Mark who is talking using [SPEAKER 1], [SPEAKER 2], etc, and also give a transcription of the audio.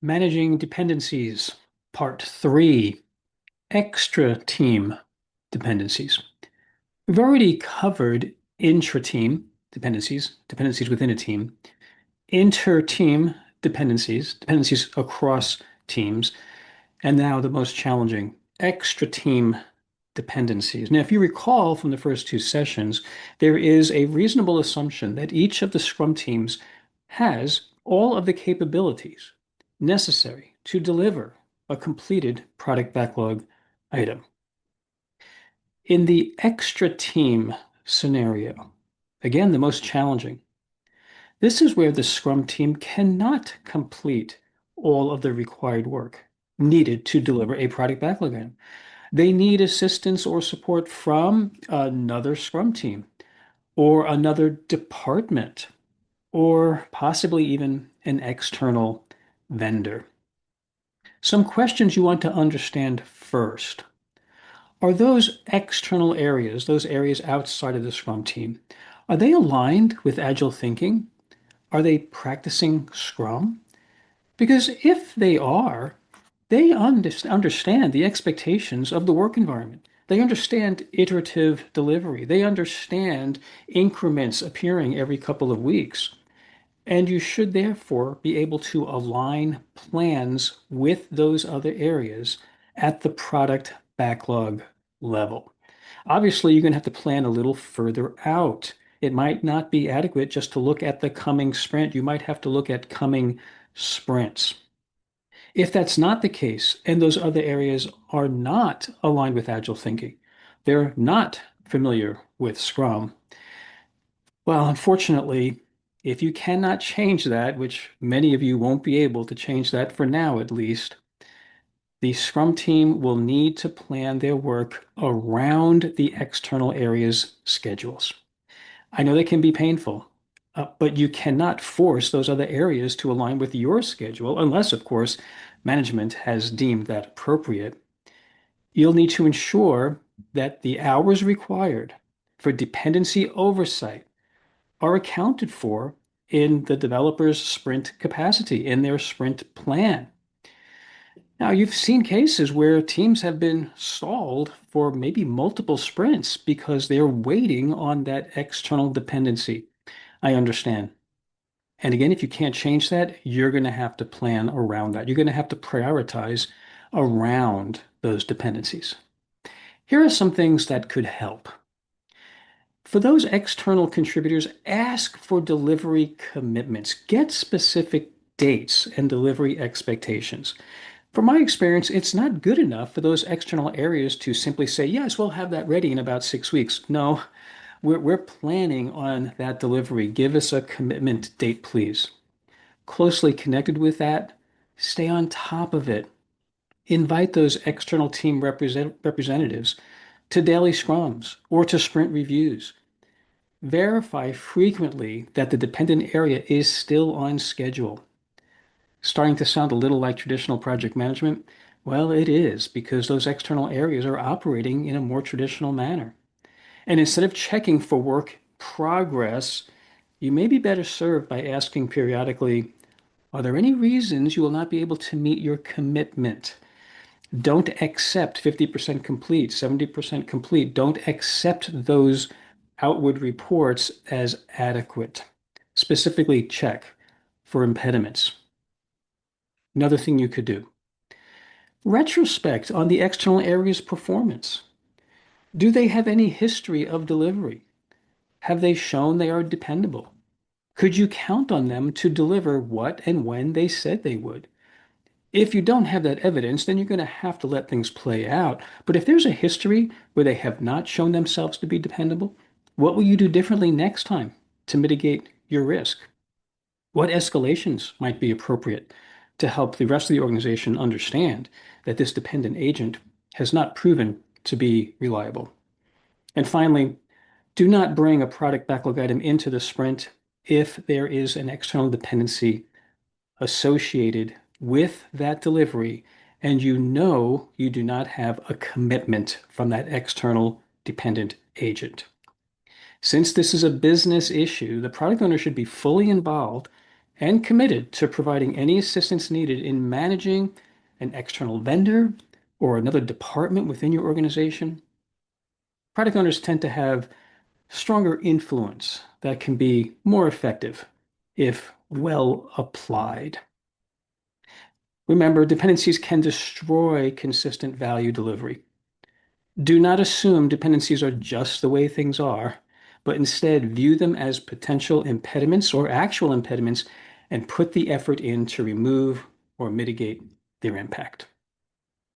[SPEAKER 1] Managing Dependencies, Part 3, Extra Team Dependencies. We've already covered intra-team dependencies, dependencies within a team, inter-team dependencies, dependencies across teams, and now the most challenging, extra-team dependencies. Now, if you recall from the first two sessions, there is a reasonable assumption that each of the Scrum teams has all of the capabilities necessary to deliver a completed product backlog item. In the extra team scenario, again, the most challenging, this is where the Scrum team cannot complete all of the required work needed to deliver a product backlog item. They need assistance or support from another Scrum team or another department or possibly even an external vendor. Some questions you want to understand first. Are those external areas, those areas outside of the Scrum team, are they aligned with Agile thinking? Are they practicing Scrum? Because if they are, they understand the expectations of the work environment. They understand iterative delivery. They understand increments appearing every couple of weeks. And you should therefore be able to align plans with those other areas at the product backlog level. Obviously, you're going to have to plan a little further out. It might not be adequate just to look at the coming sprint. You might have to look at coming sprints. If that's not the case, and those other areas are not aligned with Agile thinking, they're not familiar with Scrum, well, unfortunately, if you cannot change that, which many of you won't be able to change that for now at least, the Scrum team will need to plan their work around the external areas' schedules. I know they can be painful, but you cannot force those other areas to align with your schedule unless, of course, management has deemed that appropriate. You'll need to ensure that the hours required for dependency oversight are accounted for in the developer's sprint capacity, in their sprint plan. Now, you've seen cases where teams have been stalled for maybe multiple sprints because they're waiting on that external dependency. I understand. And again, if you can't change that, you're going to have to plan around that. You're going to have to prioritize around those dependencies. Here are some things that could help. For those external contributors, ask for delivery commitments. Get specific dates and delivery expectations. From my experience, it's not good enough for those external areas to simply say, yes, we'll have that ready in about 6 weeks. No, we're planning on that delivery. Give us a commitment date, please. Closely connected with that, stay on top of it. Invite those external team representatives to daily scrums or to sprint reviews. Verify frequently that the dependent area is still on schedule. Starting to sound a little like traditional project management? Well, it is because those external areas are operating in a more traditional manner. And instead of checking for work progress, you may be better served by asking periodically, are there any reasons you will not be able to meet your commitment? Don't accept 50% complete, 70% complete. Don't accept those outward reports as adequate. Specifically, check for impediments. Another thing you could do. Retrospect on the external area's performance. Do they have any history of delivery? Have they shown they are dependable? Could you count on them to deliver what and when they said they would? If you don't have that evidence, then you're going to have to let things play out. But if there's a history where they have not shown themselves to be dependable, what will you do differently next time to mitigate your risk? What escalations might be appropriate to help the rest of the organization understand that this dependent agent has not proven to be reliable? And finally, do not bring a product backlog item into the sprint if there is an external dependency associated with that delivery and you know you do not have a commitment from that external dependent agent. Since this is a business issue, the product owner should be fully involved and committed to providing any assistance needed in managing an external vendor or another department within your organization. Product owners tend to have stronger influence that can be more effective if well applied. Remember, dependencies can destroy consistent value delivery. Do not assume dependencies are just the way things are, but instead view them as potential impediments or actual impediments and put the effort in to remove or mitigate their impact.